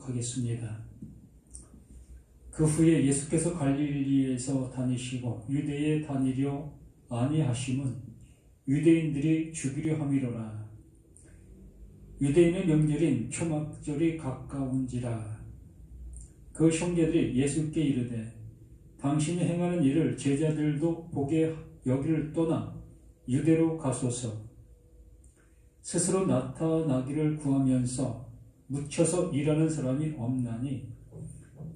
교독하겠습니다. 그 후에 예수께서 갈릴리에서 다니시고 유대에 다니려 아니하심은 유대인들이 죽이려 함이로라. 유대인의 명절인 초막절이 가까운지라. 그 형제들이 예수께 이르되 당신이 행하는 일을 제자들도 보게 여기를 떠나 유대로 가소서. 스스로 나타나기를 구하면서 묻혀서 일하는 사람이 없나니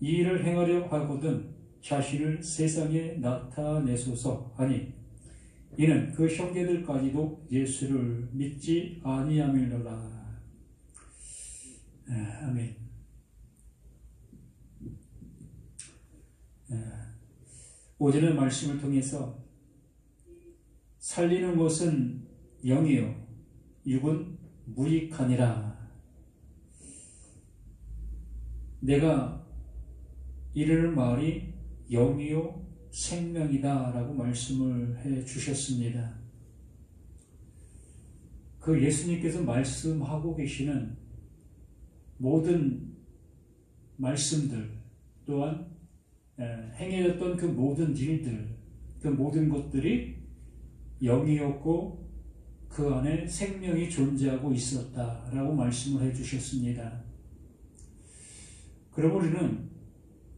이 일을 행하려 하거든 자신을 세상에 나타내소서 하니 이는 그 형제들까지도 예수를 믿지 아니함이로라. 아멘. 오전의 말씀을 통해서 살리는 것은 영이요 육은 무익하니라. 내가 이르는 말이 영이요 생명이다 라고 말씀을 해 주셨습니다. 그 예수님께서 말씀하고 계시는 모든 말씀들 또한 행해졌던 그 모든 일들, 그 모든 것들이 영이었고 그 안에 생명이 존재하고 있었다라고 말씀을 해 주셨습니다. 그럼 우리는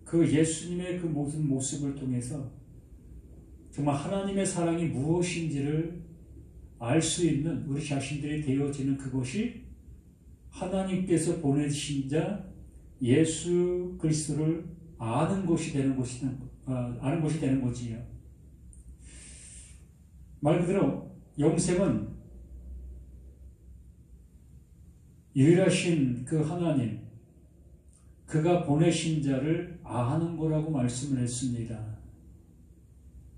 그 예수님의 그 모든 모습을 통해서 정말 하나님의 사랑이 무엇인지를 알 수 있는 우리 자신들이 되어지는 그것이 하나님께서 보내신 자 예수 그리스도를 아는 것이 되는 거지요. 말 그대로 영생은 유일하신 그 하나님, 그가 보내신 자를 아는 거라고 말씀을 했습니다.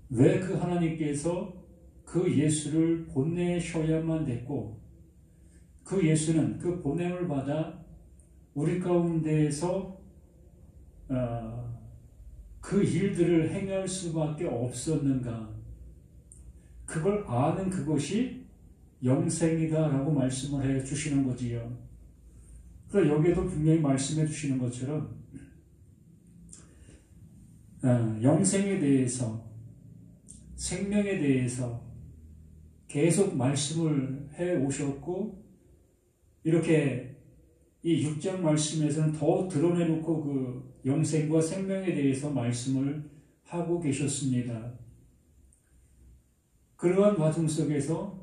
왜 그 하나님께서 그 예수를 보내셔야만 됐고 그 예수는 그 보냄을 받아 우리 가운데에서 그 일들을 행할 수밖에 없었는가? 그걸 아는 그것이 영생이다라고 말씀을 해 주시는 거지요. 그래서 여기에도 분명히 말씀해 주시는 것처럼 영생에 대해서 생명에 대해서 계속 말씀을 해 오셨고 이렇게 이 6장 말씀에서는 더 드러내놓고 그 영생과 생명에 대해서 말씀을 하고 계셨습니다. 그러한 과정 속에서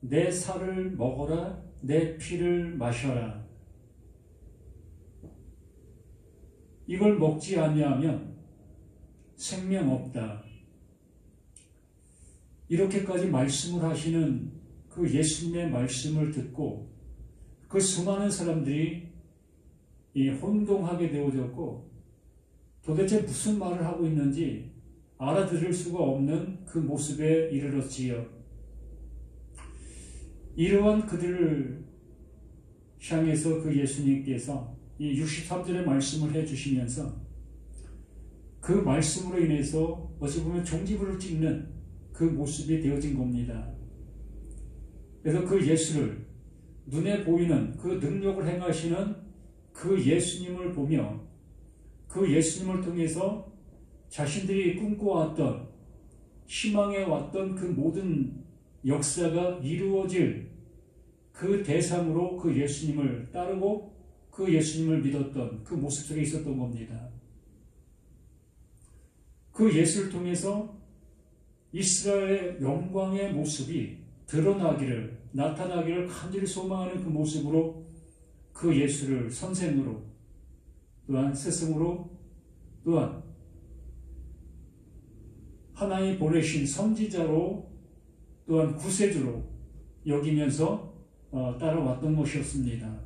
내 살을 먹어라, 내 피를 마셔라. 이걸 먹지 아니하면 생명 없다. 이렇게까지 말씀을 하시는 그 예수님의 말씀을 듣고 그 수많은 사람들이 혼동하게 되어졌고 도대체 무슨 말을 하고 있는지 알아들을 수가 없는 그 모습에 이르렀지요. 이러한 그들을 향해서 그 예수님께서 이 63절의 말씀을 해주시면서 그 말씀으로 인해서 어찌 보면 종지부를 찍는 그 모습이 되어진 겁니다. 그래서 그 예수를 눈에 보이는 그 능력을 행하시는 그 예수님을 보며 그 예수님을 통해서 자신들이 꿈꿔왔던 희망해 왔던 그 모든 역사가 이루어질 그 대상으로 그 예수님을 따르고 그 예수님을 믿었던 그 모습 속에 있었던 겁니다. 그 예수를 통해서 이스라엘의 영광의 모습이 나타나기를 간절히 소망하는 그 모습으로 그 예수를 선생으로 또한 스승으로 또한 하나님이 보내신 선지자로 또한 구세주로 여기면서 따라왔던 것이었습니다.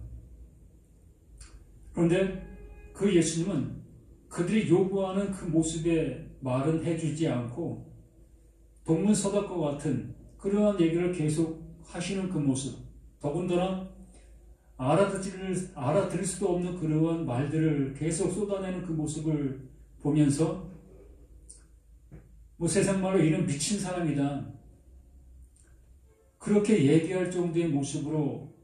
그런데 그 예수님은 그들이 요구하는 그 모습의 말은 해주지 않고 동문서답과 같은 그러한 얘기를 계속 하시는 그 모습, 더군다나 알아들을 수도 없는 그러한 말들을 계속 쏟아내는 그 모습을 보면서 세상 말로 이런 미친 사람이다, 그렇게 얘기할 정도의 모습으로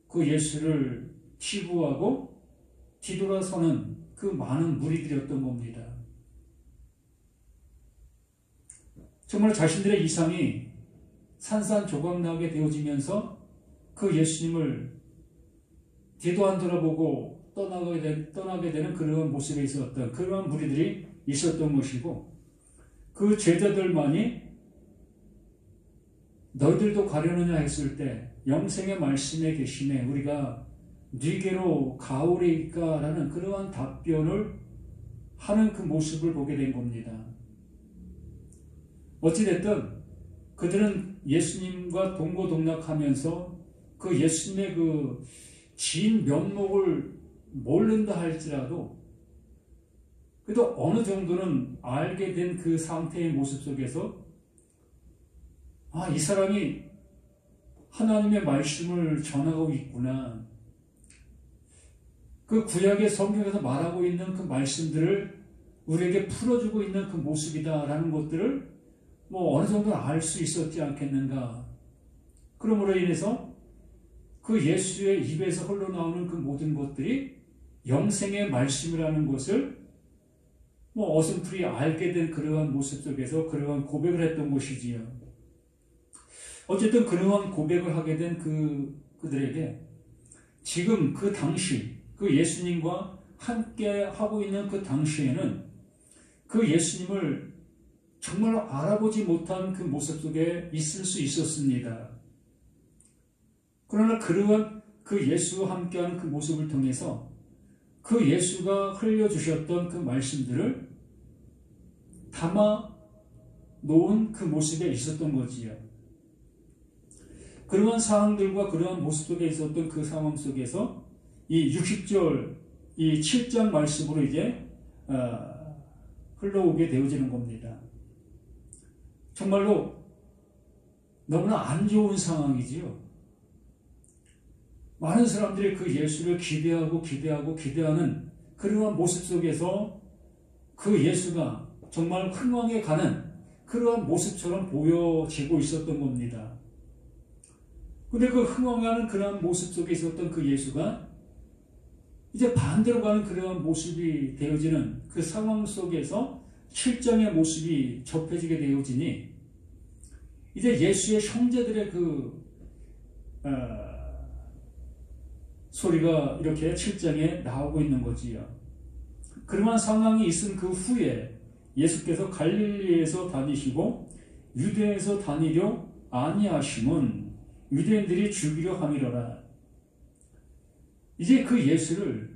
그 예수를 치부하고 뒤돌아서는 그 많은 무리들이었던 겁니다. 정말 자신들의 이상이 산산조각나게 되어지면서 그 예수님을 뒤도 안 돌아보고 떠나게 되는 그러한 모습에 있었던 그러한 무리들이 있었던 것이고, 그 제자들만이 너희들도 가려느냐 했을 때 영생의 말씀에 계심에 우리가 네게로 가오리이까라는 그러한 답변을 하는 그 모습을 보게 된 겁니다. 어찌됐든 그들은 예수님과 동고동락하면서 그 예수님의 그 진 면목을 모른다 할지라도 그래도 어느 정도는 알게 된 그 상태의 모습 속에서 이 사람이 하나님의 말씀을 전하고 있구나. 그 구약의 성경에서 말하고 있는 그 말씀들을 우리에게 풀어주고 있는 그 모습이다라는 것들을 어느 정도는 알 수 있었지 않겠는가. 그러므로 인해서 그 예수의 입에서 흘러나오는 그 모든 것들이 영생의 말씀이라는 것을 어슴풀이 알게 된 그러한 모습 속에서 그러한 고백을 했던 것이지요. 어쨌든 그러한 고백을 하게 된 그들에게 지금 그 당시 그 예수님과 함께 하고 있는 그 당시에는 그 예수님을 정말로 알아보지 못한 그 모습 속에 있을 수 있었습니다. 그러나 그러한 그 예수와 함께하는 그 모습을 통해서 그 예수가 흘려주셨던 그 말씀들을 담아 놓은 그 모습에 있었던 거지요. 그러한 상황들과 그러한 모습 속에 있었던 그 상황 속에서 이 60절, 이 7장 말씀으로 이제 흘러오게 되어지는 겁니다. 정말로 너무나 안 좋은 상황이지요. 많은 사람들이 그 예수를 기대하는 그러한 모습 속에서 그 예수가 정말 흥왕에 가는 그러한 모습처럼 보여지고 있었던 겁니다. 근데 그 흥왕하는 그러한 모습 속에 있었던 그 예수가 이제 반대로 가는 그러한 모습이 되어지는 그 상황 속에서 7장의 모습이 접해지게 되어지니 이제 예수의 형제들의 소리가 이렇게 7장에 나오고 있는 거지요. 그러한 상황이 있은 그 후에 예수께서 갈릴리에서 다니시고 유대에서 다니려 아니하심은 유대인들이 죽이려 함이로라. 이제 그 예수를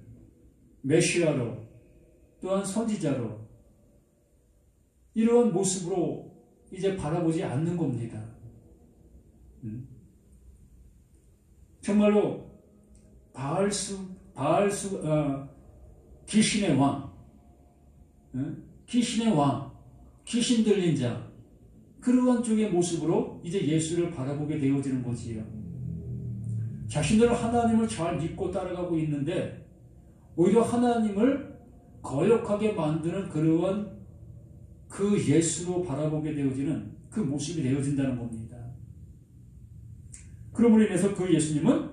메시아로 또한 선지자로 이러한 모습으로 이제 바라보지 않는 겁니다. 정말로 귀신의 왕, 귀신 들린 자, 그러한 쪽의 모습으로 이제 예수를 바라보게 되어지는 거지요. 자신들은 하나님을 잘 믿고 따라가고 있는데 오히려 하나님을 거역하게 만드는 그러한 그 예수로 바라보게 되어지는 그 모습이 되어진다는 겁니다. 그러므로 인해서 그 예수님은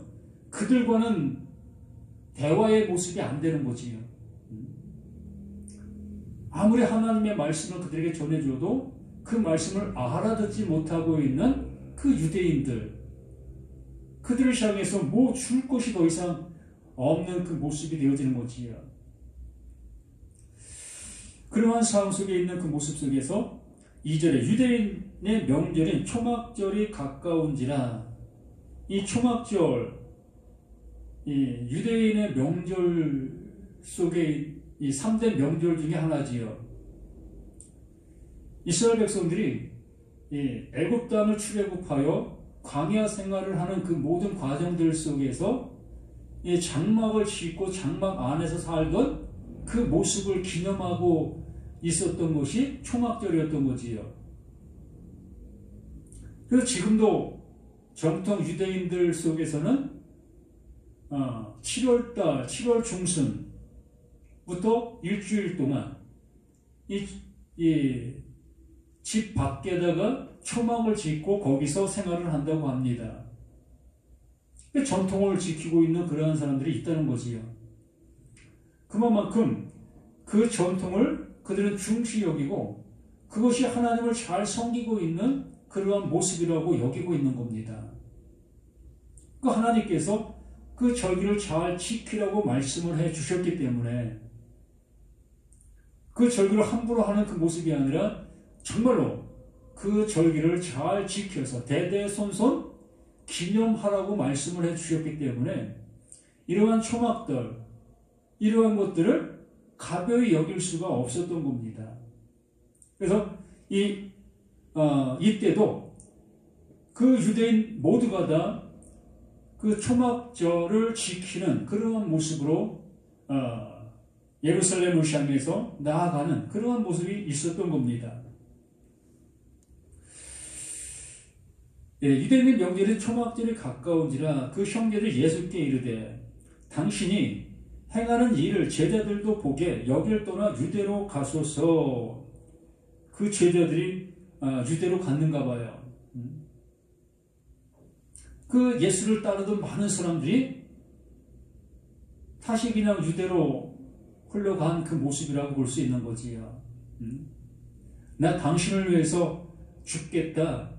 그들과는 대화의 모습이 안 되는 거지요. 아무리 하나님의 말씀을 그들에게 전해줘도 그 말씀을 알아듣지 못하고 있는 그 유대인들, 그들을 향해서 뭐 줄 것이 더 이상 없는 그 모습이 되어지는 거지요. 그러한 상황 속에 있는 그 모습 속에서 2절에 유대인의 명절인 초막절이 가까운지라. 이 초막절, 이 유대인의 명절 속에 이 3대 명절 중에 하나지요. 이스라엘 백성들이 애굽 땅을 출애굽하여 광야 생활을 하는 그 모든 과정들 속에서 이 장막을 짓고 장막 안에서 살던 그 모습을 기념하고 있었던 것이 초막절이었던 거지요. 그래서 지금도 정통 유대인들 속에서는 7월달, 7월 중순부터 일주일 동안 집 밖에다가 초막을 짓고 거기서 생활을 한다고 합니다. 전통을 지키고 있는 그러한 사람들이 있다는 거지요. 그만큼 그 전통을 그들은 중시 여기고 그것이 하나님을 잘 섬기고 있는 그러한 모습이라고 여기고 있는 겁니다. 그 하나님께서 그 절기를 잘 지키라고 말씀을 해 주셨기 때문에 그 절기를 함부로 하는 그 모습이 아니라 정말로 그 절기를 잘 지켜서 대대손손 기념하라고 말씀을 해 주셨기 때문에 이러한 초막들, 이러한 것들을 가벼이 여길 수가 없었던 겁니다. 그래서 이때도 그 유대인 모두가 다 그 초막절을 지키는 그러한 모습으로 예루살렘을 향해서 나아가는 그러한 모습이 있었던 겁니다. 유대인의 명절인 초막절이 가까운지라 그 형제들 예수께 이르되 당신이 행하는 일을 제자들도 보게 여길 떠나 유대로 가소서. 그 제자들이 유대로 갔는가 봐요. 그 예수를 따르던 많은 사람들이 다시 그냥 유대로 흘러간 그 모습이라고 볼 수 있는 거지요. 나 당신을 위해서 죽겠다.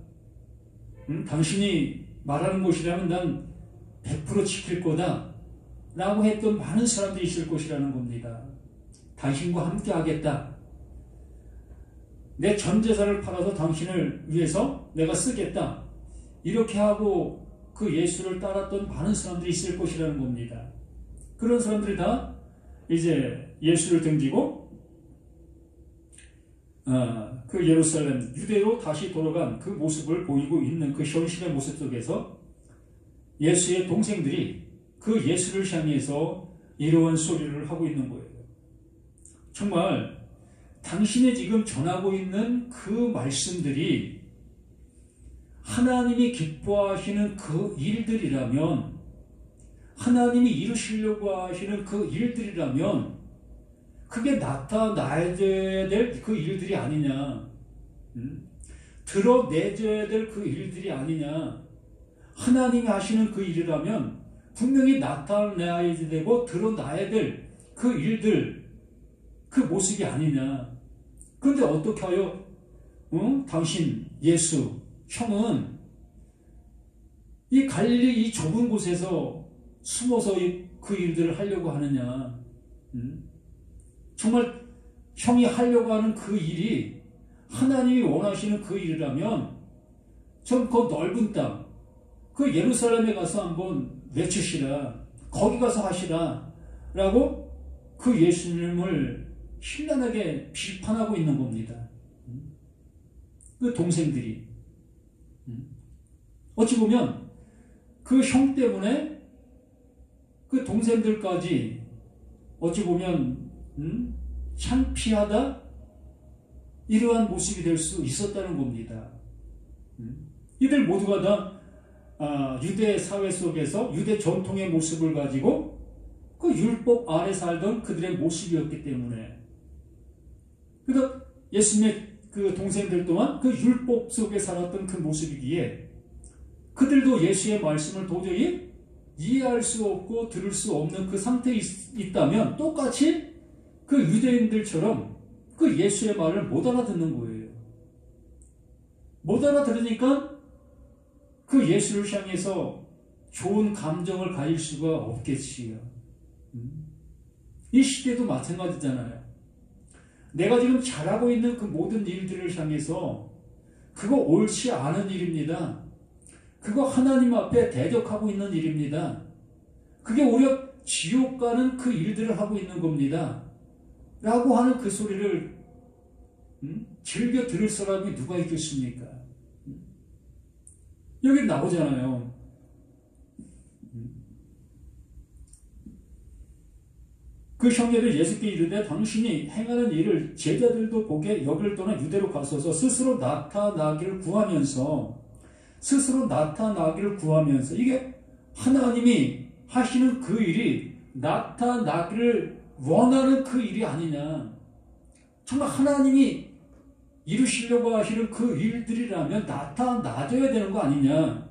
당신이 말하는 것이라면 난 100% 지킬 거다. 라고 했던 많은 사람들이 있을 것이라는 겁니다. 당신과 함께 하겠다. 내 전 재산을 팔아서 당신을 위해서 내가 쓰겠다. 이렇게 하고 그 예수를 따랐던 많은 사람들이 있을 것이라는 겁니다. 그런 사람들이 다 이제 예수를 등지고 그 예루살렘 유대로 다시 돌아간 그 모습을 보이고 있는 그 현실의 모습 속에서 예수의 동생들이 그 예수를 향해서 이러한 소리를 하고 있는 거예요. 정말 당신이 지금 전하고 있는 그 말씀들이 하나님이 기뻐하시는 그 일들이라면, 하나님이 이루시려고 하시는 그 일들이라면 그게 나타나야 될 그 일들이 아니냐, 드러내줘야 될 그 일들이 아니냐. 하나님이 하시는 그 일이라면 분명히 나타나야 되고 드러나야 될 그 일들, 그 모습이 아니냐. 그런데 어떻게 하여 당신 예수 형은 이 갈릴리 이 좁은 곳에서 숨어서 그 일들을 하려고 하느냐. 정말 형이 하려고 하는 그 일이 하나님이 원하시는 그 일이라면 전 그 넓은 땅, 그 예루살렘에 가서 한번 외치시라, 거기 가서 하시라 라고 그 예수님을 신랄하게 비판하고 있는 겁니다. 그 동생들이 어찌 보면 그 형 때문에 그 동생들까지 어찌 보면 창피하다, 이러한 모습이 될 수 있었다는 겁니다. 이들 모두가 다 유대 사회 속에서 유대 전통의 모습을 가지고 그 율법 아래 살던 그들의 모습이었기 때문에, 그러니까 예수님의 그 동생들 또한 그 율법 속에 살았던 그 모습이기에 그들도 예수의 말씀을 도저히 이해할 수 없고 들을 수 없는 그 상태에 있다면 똑같이 그 유대인들처럼 그 예수의 말을 못 알아듣는 거예요. 못 알아들으니까 그 예수를 향해서 좋은 감정을 가질 수가 없겠지요. 이 시대도 마찬가지잖아요. 내가 지금 잘하고 있는 그 모든 일들을 향해서 그거 옳지 않은 일입니다. 그거 하나님 앞에 대적하고 있는 일입니다. 그게 오히려 지옥 가는 그 일들을 하고 있는 겁니다. 라고 하는 그 소리를 즐겨 들을 사람이 누가 있겠습니까? 여기 나오잖아요. 그 형제들 예수께 이르되 당신이 행하는 일을 제자들도 보게 여길 떠나 유대로 가소서. 스스로 나타나기를 구하면서 이게 하나님이 하시는 그 일이 나타나기를 원하는 그 일이 아니냐. 정말 하나님이 이루시려고 하시는 그 일들이라면 나타나줘야 되는 거 아니냐.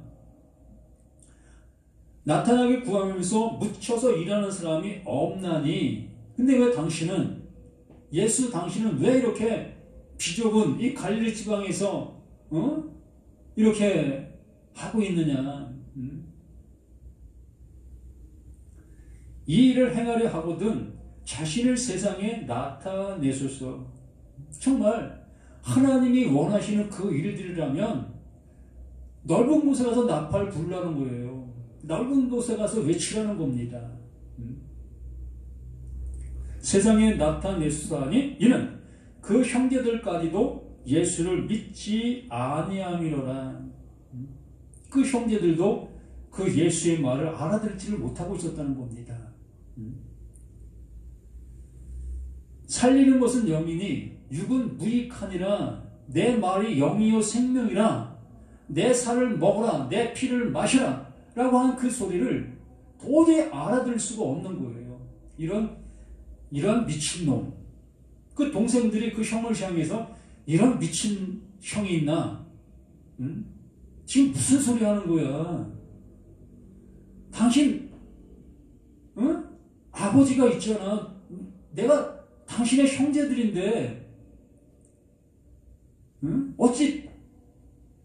나타나길 구하면서 묻혀서 일하는 사람이 없나니 근데 왜 당신은 왜 이렇게 비좁은 이 갈릴리 지방에서 이렇게 하고 있느냐? 이 일을 행하려 하거든 자신을 세상에 나타내소서. 정말 하나님이 원하시는 그 일들이라면 넓은 곳에 가서 나팔 불라는 거예요. 넓은 곳에 가서 외치라는 겁니다. 세상에 나타내소서 하니 이는 그 형제들까지도 예수를 믿지 아니함이로라. 그 형제들도 그 예수의 말을 알아듣지를 못하고 있었다는 겁니다. 살리는 것은 영이니 육은 무익하니라. 내 말이 영이요 생명이라. 내 살을 먹어라 내 피를 마셔라 라고 한 그 소리를 도저히 알아들을 수가 없는 거예요. 이런 미친놈. 그 동생들이 그 형을 향해서 이런 미친 형이 있나? 지금 무슨 소리 하는 거야? 당신 아버지가 있잖아. 내가 당신의 형제들인데 어찌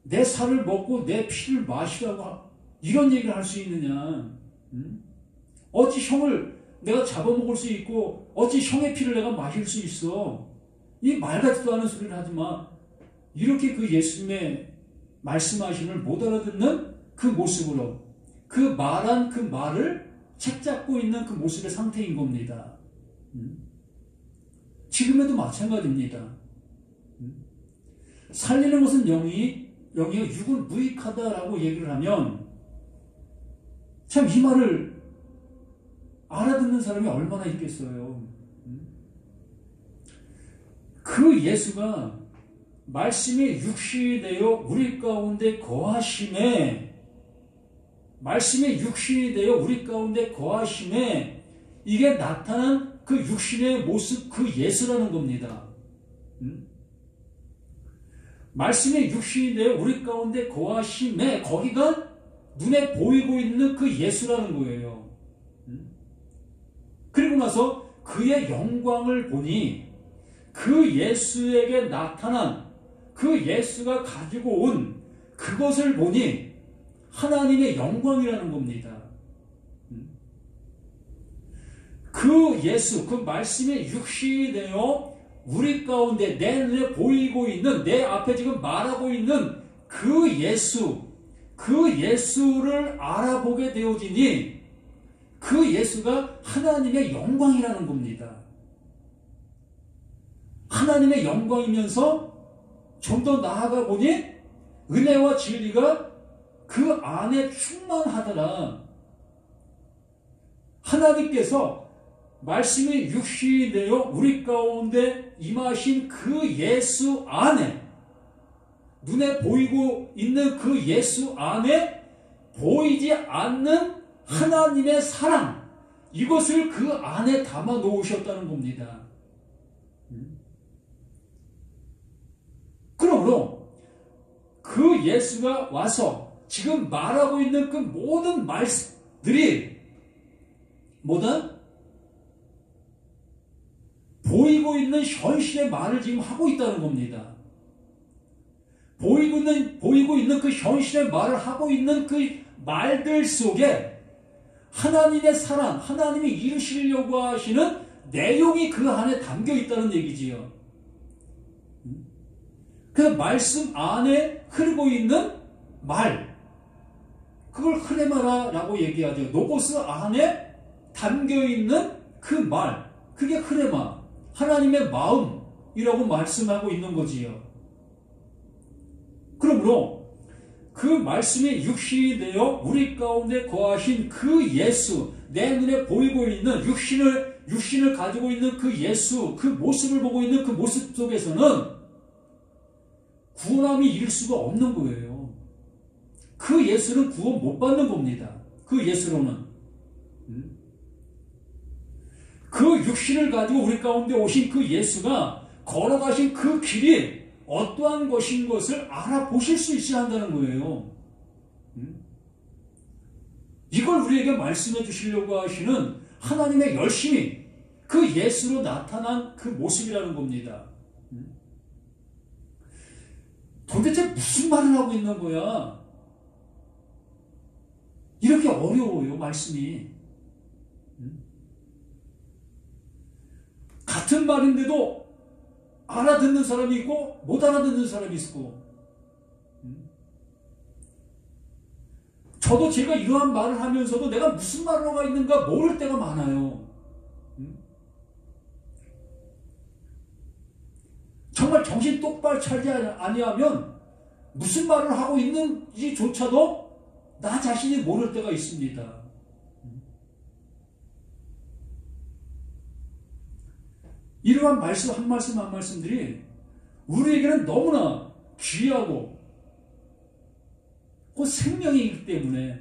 내 살을 먹고 내 피를 마시라고 이런 얘기를 할 수 있느냐? 어찌 형을 내가 잡아먹을 수 있고 어찌 형의 피를 내가 마실 수 있어? 이 말 같지도 않은 소리를 하지 마. 이렇게 그 예수님의 말씀하심을 못 알아듣는 그 모습으로 그 말한 그 말을 책잡고 있는 그 모습의 상태인 겁니다. 지금에도 마찬가지입니다. 살리는 것은 영이요 육은 무익하다라고 얘기를 하면 참 이 말을 알아듣는 사람이 얼마나 있겠어요. 그 예수가 말씀이 육신이 되어 우리 가운데 거하심에 이게 나타난 그 육신의 모습 그 예수라는 겁니다. 말씀이 육신이 되어 우리 가운데 거하심에 거기가 눈에 보이고 있는 그 예수라는 거예요. 그리고 나서 그의 영광을 보니 그 예수에게 나타난 그 예수가 가지고 온 그것을 보니 하나님의 영광이라는 겁니다. 그 예수, 그 말씀의 육신이 되어 우리 가운데 내 눈에 보이고 있는 내 앞에 지금 말하고 있는 그 예수를 알아보게 되어지니 그 예수가 하나님의 영광이라는 겁니다. 하나님의 영광이면서 좀 더 나아가 보니 은혜와 진리가 그 안에 충만하더라. 하나님께서 말씀이 육신이 되어 우리 가운데 임하신 그 예수 안에 눈에 보이고 있는 그 예수 안에 보이지 않는 하나님의 사랑 이것을 그 안에 담아 놓으셨다는 겁니다. 그러므로 그 예수가 와서 지금 말하고 있는 그 모든 말씀들이 뭐다? 보이고 있는 현실의 말을 지금 하고 있다는 겁니다. 보이고 있는 그 현실의 말을 하고 있는 그 말들 속에 하나님의 사랑, 하나님이 이루시려고 하시는 내용이 그 안에 담겨 있다는 얘기지요. 그 말씀 안에 흐르고 있는 말, 그걸 흐레마라라고 얘기하죠. 노고스 안에 담겨 있는 그 말, 그게 흐레마, 하나님의 마음이라고 말씀하고 있는 거지요. 그러므로 그 말씀이 육신이 되어 우리 가운데 거하신 그 예수, 내 눈에 보이고 있는 육신을 가지고 있는 그 예수, 그 모습을 보고 있는 그 모습 속에서는 구원함이 이룰 수가 없는 거예요. 그 예수는 구원 못 받는 겁니다. 그 예수로는. 그 육신을 가지고 우리 가운데 오신 그 예수가 걸어가신 그 길이 어떠한 것인 것을 알아보실 수 있어야 한다는 거예요. 이걸 우리에게 말씀해 주시려고 하시는 하나님의 열심이, 그 예수로 나타난 그 모습이라는 겁니다. 도대체 무슨 말을 하고 있는 거야? 이렇게 어려워요, 말씀이. 같은 말인데도 알아듣는 사람이 있고 못 알아듣는 사람이 있고, 저도 제가 이러한 말을 하면서도 내가 무슨 말을 하고 있는가 모를 때가 많아요. 정말 정신 똑바로 차리지 아니하면 무슨 말을 하고 있는지조차도 나 자신이 모를 때가 있습니다. 이러한 말씀 한 말씀 한 말씀들이 우리에게는 너무나 귀하고 그 생명이기 때문에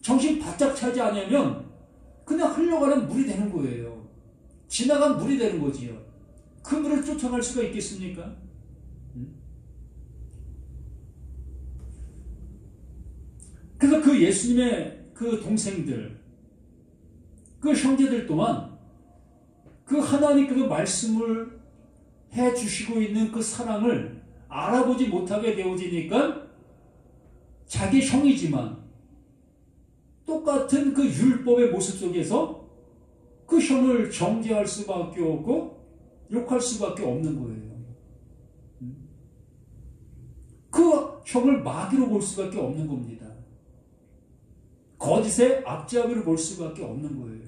정신 바짝 차지 않으면 그냥 흘러가는 물이 되는 거예요. 지나간 물이 되는 거지요. 그 물을 쫓아갈 수가 있겠습니까? 그래서 그 예수님의 그 동생들, 그 형제들 또한 그 하나님께서 말씀을 해주시고 있는 그 사랑을 알아보지 못하게 되어지니까 자기 형이지만 똑같은 그 율법의 모습 속에서 그 형을 정죄할 수밖에 없고 욕할 수밖에 없는 거예요. 그 형을 마귀로 볼 수밖에 없는 겁니다. 거짓의 앞잡이로 볼 수밖에 없는 거예요.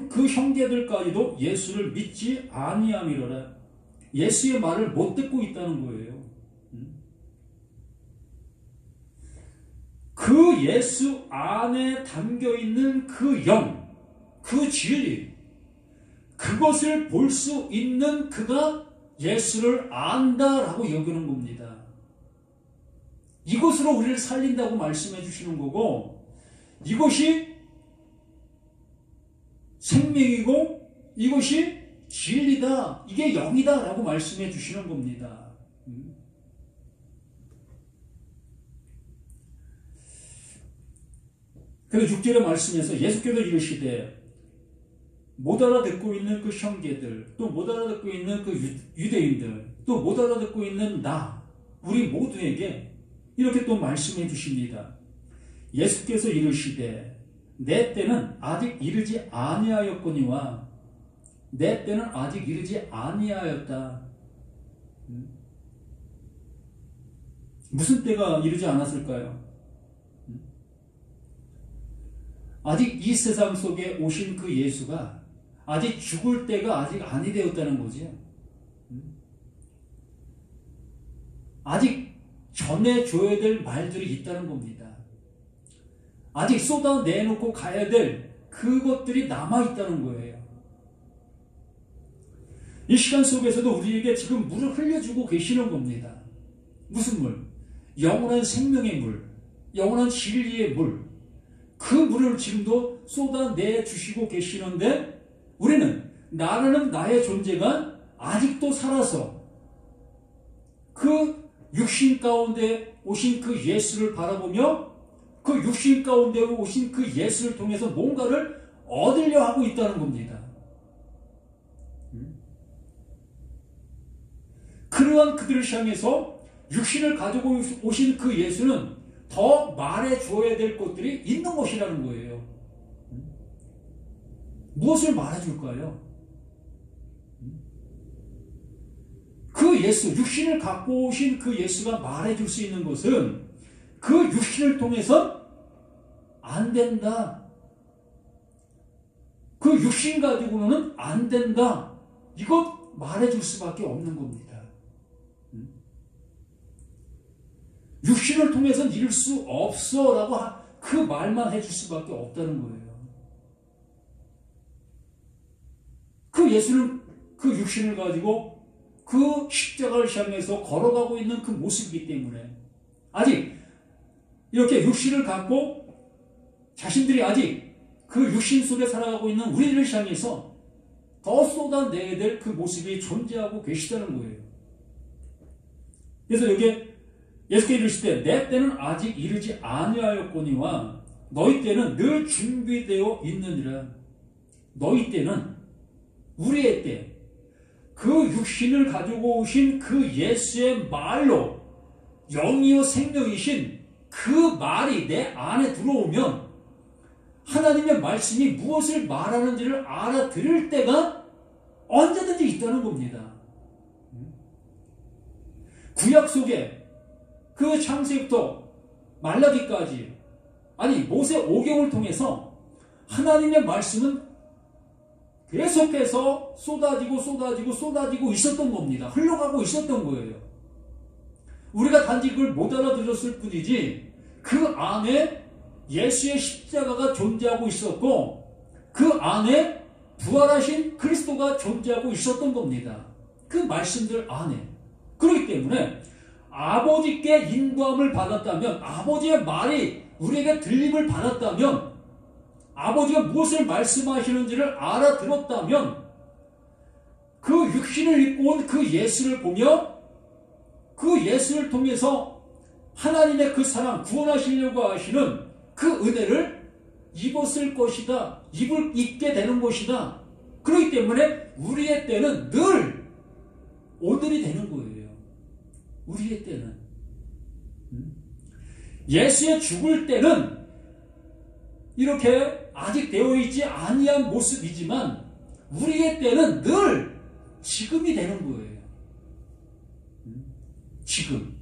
그 형제들까지도 예수를 믿지 아니함이로라. 예수의 말을 못 듣고 있다는 거예요. 그 예수 안에 담겨있는 그 영, 그 진리, 그것을 볼 수 있는 그가 예수를 안다라고 여기는 겁니다. 이것으로 우리를 살린다고 말씀해 주시는 거고, 이것이 생명이고 이것이 진리다, 이게 영이다 라고 말씀해 주시는 겁니다. 그래서 6절의 말씀에서 예수께서 이르시되 못 알아듣고 있는 그 형제들, 또 못 알아듣고 있는 그 유대인들, 또 못 알아듣고 있는 나, 우리 모두에게 이렇게 또 말씀해 주십니다. 예수께서 이르시되 내 때는 아직 이르지 아니하였거니와 내 때는 아직 이르지 아니하였다. 무슨 때가 이르지 않았을까요? 아직 이 세상 속에 오신 그 예수가 아직 죽을 때가 아직 아니 되었다는 거죠. 아직 전해줘야 될 말들이 있다는 겁니다. 아직 쏟아내놓고 가야 될 그것들이 남아있다는 거예요. 이 시간 속에서도 우리에게 지금 물을 흘려주고 계시는 겁니다. 무슨 물? 영원한 생명의 물, 영원한 진리의 물. 그 물을 지금도 쏟아내주시고 계시는데 우리는 나라는 나의 존재가 아직도 살아서 그 육신 가운데 오신 그 예수를 바라보며 그 육신 가운데 오신 그 예수를 통해서 뭔가를 얻으려 하고 있다는 겁니다. 그러한 그들을 향해서 육신을 가지고 오신 그 예수는 더 말해줘야 될 것들이 있는 것이라는 거예요. 무엇을 말해줄까요? 그 예수, 육신을 갖고 오신 그 예수가 말해줄 수 있는 것은 그 육신을 통해서 안 된다. 그 육신 가지고는 안 된다. 이것 말해줄 수밖에 없는 겁니다. 육신을 통해서는 이룰 수 없어 라고 그 말만 해줄 수밖에 없다는 거예요. 그 예수는 그 육신을 가지고 그 십자가를 향해서 걸어가고 있는 그 모습이기 때문에 아직 이렇게 육신을 갖고 자신들이 아직 그 육신 속에 살아가고 있는 우리를 향해서 더 쏟아내야 될 그 모습이 존재하고 계시다는 거예요. 그래서 여기에 예수께서 이르시되 내 때는 아직 이르지 아니하였거니와 너희 때는 늘 준비되어 있느니라. 너희 때는, 우리의 때, 그 육신을 가지고 오신 그 예수의 말로 영이요 생명이신 그 말이 내 안에 들어오면 하나님의 말씀이 무엇을 말하는지를 알아들을 때가 언제든지 있다는 겁니다. 구약 속에 그 창세부터 말라기까지, 아니 모세 오경을 통해서 하나님의 말씀은 계속해서 쏟아지고 있었던 겁니다. 흘러가고 있었던 거예요. 우리가 단지 그걸 못 알아들었을 뿐이지 그 안에 예수의 십자가가 존재하고 있었고 그 안에 부활하신 그리스도가 존재하고 있었던 겁니다. 그 말씀들 안에. 그렇기 때문에 아버지께 인도함을 받았다면, 아버지의 말이 우리에게 들림을 받았다면, 아버지가 무엇을 말씀하시는지를 알아들었다면 그 육신을 입고 온 그 예수를 보며 그 예수를 통해서 하나님의 그 사랑, 구원하시려고 하시는 그 은혜를 입었을 것이다. 입게 되는 것이다. 그렇기 때문에 우리의 때는 늘 오늘이 되는 거예요. 우리의 때는. 예수의 죽을 때는 이렇게 아직 되어 있지 아니한 모습이지만 우리의 때는 늘 지금이 되는 거예요. 지금.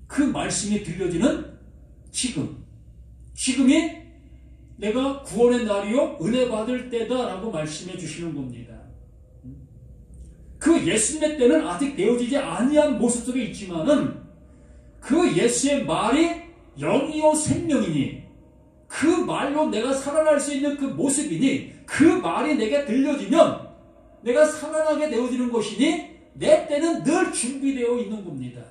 그 말씀이 들려지는 지금. 지금이 내가 구원의 날이요 은혜 받을 때다라고 말씀해 주시는 겁니다. 그 예수님의 때는 아직 되어지지 아니한 모습 속에 있지만은 그 예수의 말이 영이요 생명이니 그 말로 내가 살아날 수 있는 그 모습이니 그 말이 내게 들려지면 내가 살아나게 되어지는 것이니 내 때는 늘 준비되어 있는 겁니다.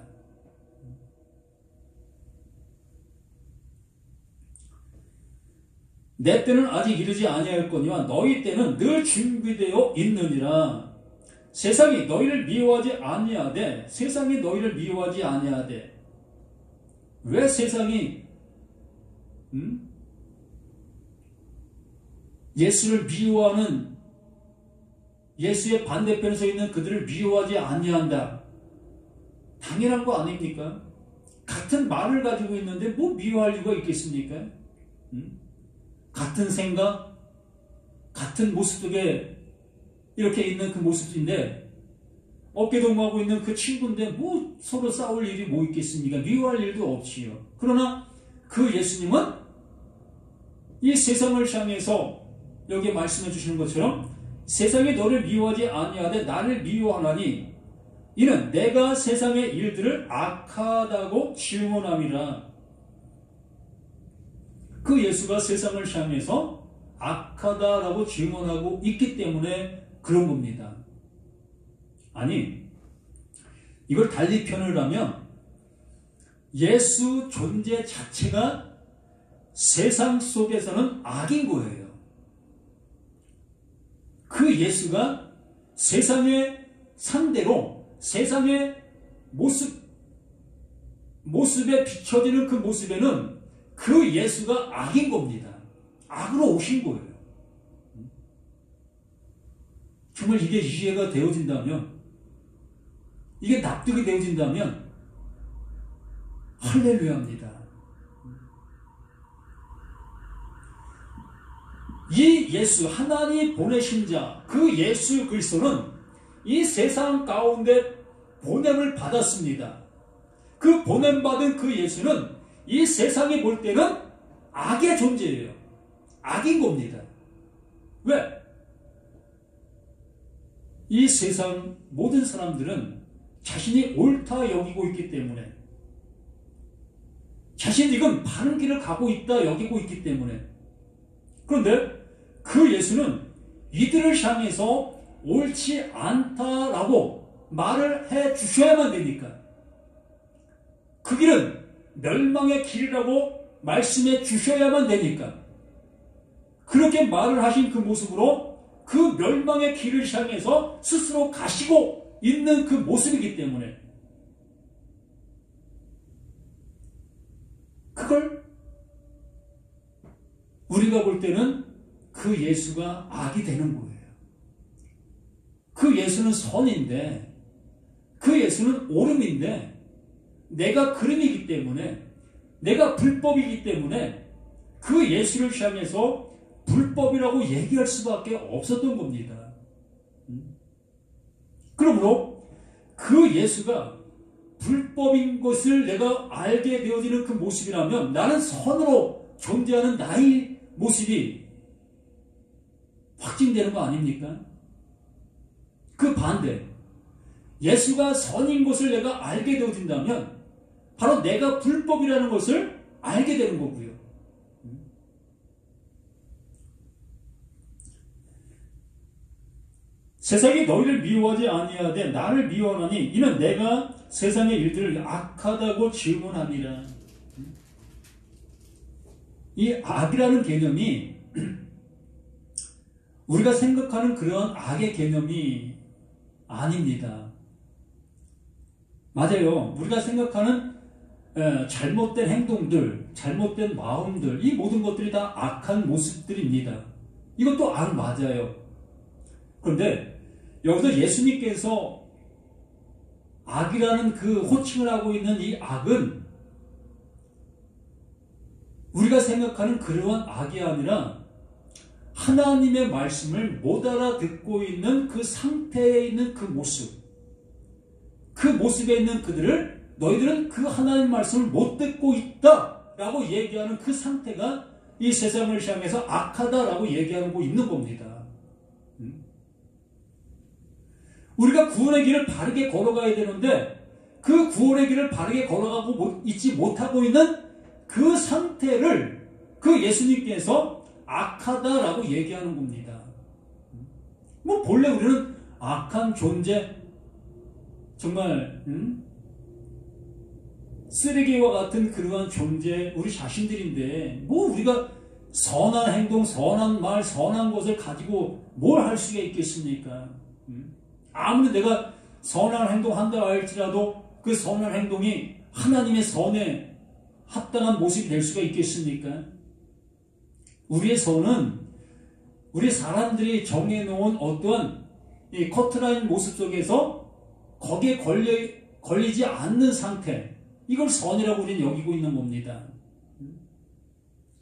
내 때는 아직 이르지 아니하였거니와 너희 때는 늘 준비되어 있느니라. 세상이 너희를 미워하지 아니하되 세상이 너희를 미워하지 아니하되. 왜 세상이 예수를 미워하는, 예수의 반대편에 서 있는 그들을 미워하지 아니한다? 당연한 거 아닙니까? 같은 말을 가지고 있는데 뭐 미워할 이유가 있겠습니까? 같은 생각, 같은 모습 속에 이렇게 있는 그 모습인데 어깨동무하고 있는 그 친구인데 뭐 서로 싸울 일이 뭐 있겠습니까? 미워할 일도 없지요. 그러나 그 예수님은 이 세상을 향해서 여기에 말씀해 주시는 것처럼 세상이 너를 미워하지 아니하되 나를 미워하나니 이는 내가 세상의 일들을 악하다고 증언함이라. 그 예수가 세상을 향해서 악하다라고 증언하고 있기 때문에 그런 겁니다. 아니, 이걸 달리 표현을 하면 예수 존재 자체가 세상 속에서는 악인 거예요. 그 예수가 세상의 상대로 세상의 모습에 비춰지는 그 모습에는 그 예수가 악인 겁니다. 악으로 오신 거예요. 정말 이게 이해가 되어진다면, 이게 납득이 되어진다면 할렐루야입니다. 이 예수, 하나님이 보내신 자, 그 예수 그리스도는 이 세상 가운데 보냄을 받았습니다. 그 보냄받은 그 예수는 이 세상이 볼 때는 악의 존재예요. 악인 겁니다. 왜? 이 세상 모든 사람들은 자신이 옳다 여기고 있기 때문에, 자신이 지금 바른 길을 가고 있다 여기고 있기 때문에. 그런데 그 예수는 이들을 향해서 옳지 않다라고 말을 해 주셔야만 되니까, 그 길은 멸망의 길이라고 말씀해 주셔야만 되니까, 그렇게 말을 하신 그 모습으로 그 멸망의 길을 향해서 스스로 가시고 있는 그 모습이기 때문에 그걸 우리가 볼 때는 그 예수가 악이 되는 거예요. 그 예수는 선인데, 그 예수는 오름인데, 내가 그림이기 때문에, 내가 불법이기 때문에 그 예수를 향해서 불법이라고 얘기할 수밖에 없었던 겁니다. 그러므로 그 예수가 불법인 것을 내가 알게 되어지는 그 모습이라면 나는 선으로 존재하는 나의 모습이 확증되는 거 아닙니까? 그 반대, 예수가 선인 것을 내가 알게 되어진다면 바로 내가 불법이라는 것을 알게 되는 거고요. 세상이 너희를 미워하지 아니하되 나를 미워하나니 이는 내가 세상의 일들을 악하다고 질문함이라. 이 악이라는 개념이 우리가 생각하는 그런 악의 개념이 아닙니다. 맞아요. 우리가 생각하는 잘못된 행동들, 잘못된 마음들, 이 모든 것들이 다 악한 모습들입니다. 이것도 악 맞아요. 그런데 여기서 예수님께서 악이라는 그 호칭을 하고 있는 이 악은 우리가 생각하는 그러한 악이 아니라 하나님의 말씀을 못 알아듣고 있는 그 상태에 있는 그 모습, 그 모습에 있는 그들을 너희들은 그 하나님 말씀을 못 듣고 있다 라고 얘기하는 그 상태가 이 세상을 향해서 악하다라고 얘기하고 있는 겁니다. 우리가 구원의 길을 바르게 걸어가야 되는데 그 구원의 길을 바르게 걸어가고 있지 못하고 있는 그 상태를 그 예수님께서 악하다라고 얘기하는 겁니다. 뭐 본래 우리는 악한 존재, 정말 쓰레기와 같은 그러한 존재 우리 자신들인데 뭐 우리가 선한 행동, 선한 말, 선한 것을 가지고 뭘 할 수가 있겠습니까? 아무리 내가 선한 행동한다 할지라도 그 선한 행동이 하나님의 선에 합당한 모습이 될 수가 있겠습니까? 우리의 선은 우리 사람들이 정해놓은 어떠한 이 커트라인 모습 속에서 거기에 걸리지 않는 상태, 이걸 선이라고 우리는 여기고 있는 겁니다.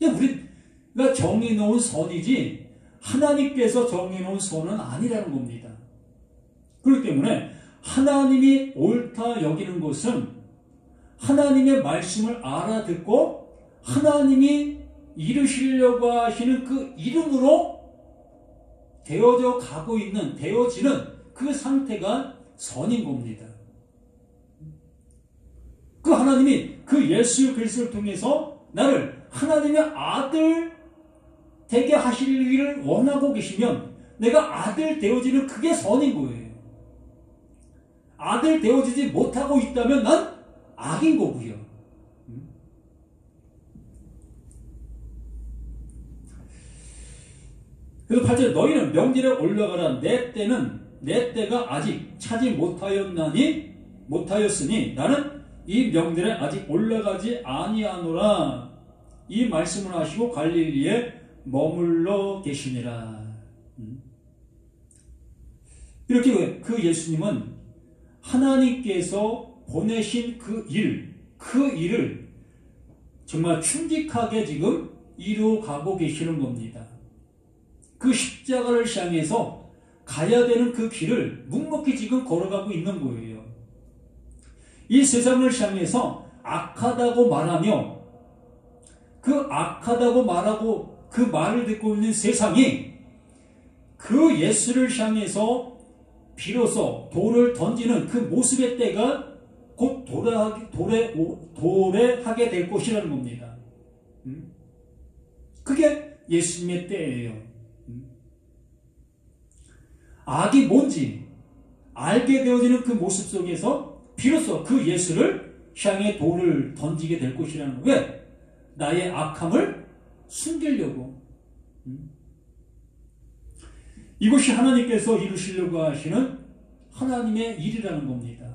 우리가 정해놓은 선이지 하나님께서 정해놓은 선은 아니라는 겁니다. 그렇기 때문에 하나님이 옳다 여기는 것은 하나님의 말씀을 알아듣고 하나님이 이루시려고 하시는 그 이름으로 되어지는 그 상태가 선인 겁니다. 그 하나님이 그 예수 그리스도를 통해서 나를 하나님의 아들 되게 하시기를 원하고 계시면 내가 아들 되어지는 그게 선인 거예요. 아들 되어지지 못하고 있다면 난 악인 거고요. 그래서 8절에 너희는 명절에 올라가라. 내 때가 아직 차지 못하였으니 나는 이 명절에 아직 올라가지 아니하노라. 이 말씀을 하시고 갈릴리에 머물러 계시니라. 이렇게 그 예수님은 하나님께서 보내신 그 일을 정말 충직하게 지금 이루어가고 계시는 겁니다. 그 십자가를 향해서 가야 되는 그 길을 묵묵히 지금 걸어가고 있는 거예요. 이 세상을 향해서 악하다고 말하며 그 말을 듣고 있는 세상이 그 예수를 향해서 비로소 돌을 던지는 그 모습의 때가 곧 도래하게 될 것이라는 겁니다. 그게 예수님의 때예요. 악이 뭔지 알게 되어지는 그 모습 속에서 비로소 그 예수를 향해 돌을 던지게 될 것이라는 거예요. 왜? 나의 악함을 숨기려고. 이것이 하나님께서 이루시려고 하시는 하나님의 일이라는 겁니다.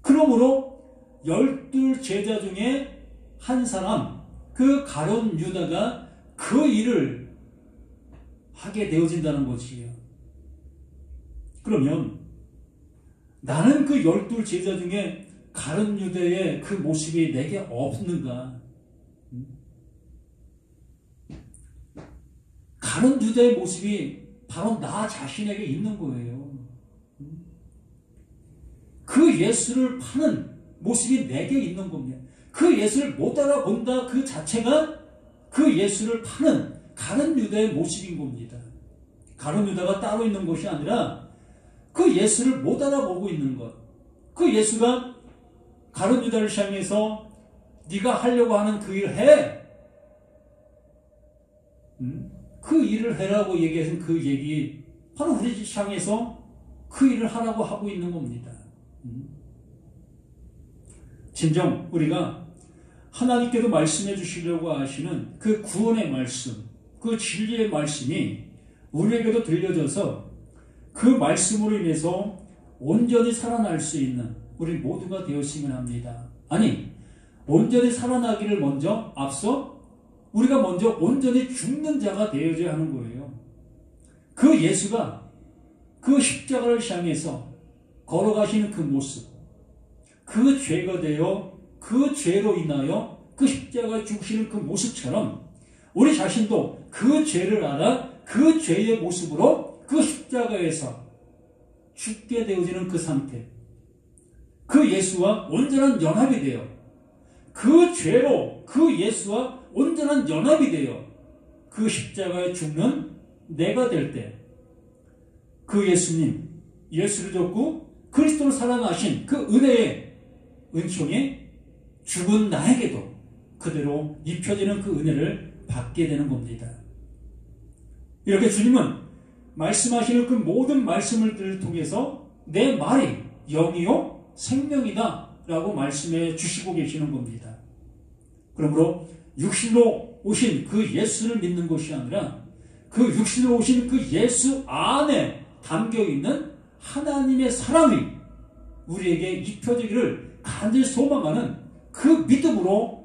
그러므로 12 제자 중에 한 사람, 그 가룟 유다가 그 일을 하게 되어진다는 거지요. 그러면 나는 그 12 제자 중에 가룟 유다의 그 모습이 내게 없는가? 가룟 유다의 모습이 바로 나 자신에게 있는 거예요. 그 예수를 파는 모습이 내게 있는 겁니다. 그 예수를 못 알아본다 그 자체가 그 예수를 파는 가룟 유다의 모습인 겁니다. 가룟 유다가 따로 있는 것이 아니라 그 예수를 못 알아보고 있는 것. 그 예수가 가룟 유다를 향해서 네가 하려고 하는 그 일 해. 그 일을 해라고 얘기해서 그 얘기 바로 우리 향해서 그 일을 하라고 하고 있는 겁니다. 진정 우리가 하나님께도 말씀해 주시려고 하시는 그 구원의 말씀, 그 진리의 말씀이 우리에게도 들려져서 그 말씀으로 인해서 온전히 살아날 수 있는 우리 모두가 되었으면 합니다. 아니, 온전히 살아나기를 먼저 앞서 우리가 먼저 온전히 죽는 자가 되어져야 하는 거예요. 그 예수가 그 십자가를 향해서 걸어가시는 그 모습, 그 죄가 되어 그 죄로 인하여 그 십자가에 죽으시는 그 모습처럼 우리 자신도 그 죄를 알아 그 죄의 모습으로 그 십자가에서 죽게 되어지는 그 상태, 그 예수와 온전한 연합이 되어 그 죄로 그 예수와 온전한 연합이 되어 그 십자가에 죽는 내가 될 때 그 예수님, 예수를 줬고 그리스도로 살아나신 그 은혜의 은총에 죽은 나에게도 그대로 입혀지는 그 은혜를 받게 되는 겁니다. 이렇게 주님은 말씀하시는 그 모든 말씀을 통해서 내 말이 영이요 생명이다 라고 말씀해 주시고 계시는 겁니다. 그러므로 육신으로 오신 그 예수를 믿는 것이 아니라 그 육신으로 오신 그 예수 안에 담겨있는 하나님의 사랑이 우리에게 입혀지기를 간절히 소망하는 그 믿음으로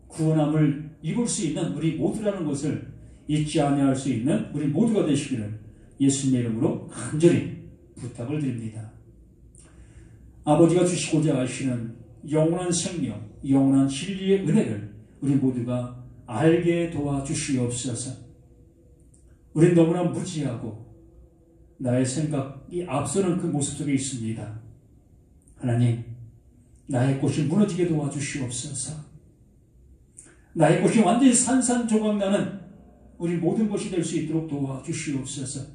구원함을 입을 수 있는 우리 모두라는 것을 잊지 아니할 수 있는 우리 모두가 되시기를 예수님의 이름으로 간절히 부탁을 드립니다. 아버지가 주시고자 하시는 영원한 생명, 영원한 진리의 은혜를 우리 모두가 알게 도와주시옵소서. 우린 너무나 무지하고 나의 생각이 앞서는 그 모습 속에 있습니다. 하나님, 나의 꽃이 무너지게 도와주시옵소서. 나의 꽃이 완전히 산산조각나는 우리 모든 것이 될 수 있도록 도와주시옵소서.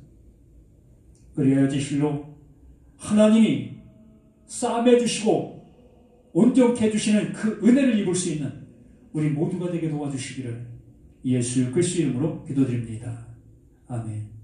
그래야 진실로 하나님이 싸매 주시고 온전케 해주시는 그 은혜를 입을 수 있는 우리 모두가 되게 도와주시기를 예수 그리스도 이름으로 기도드립니다. 아멘.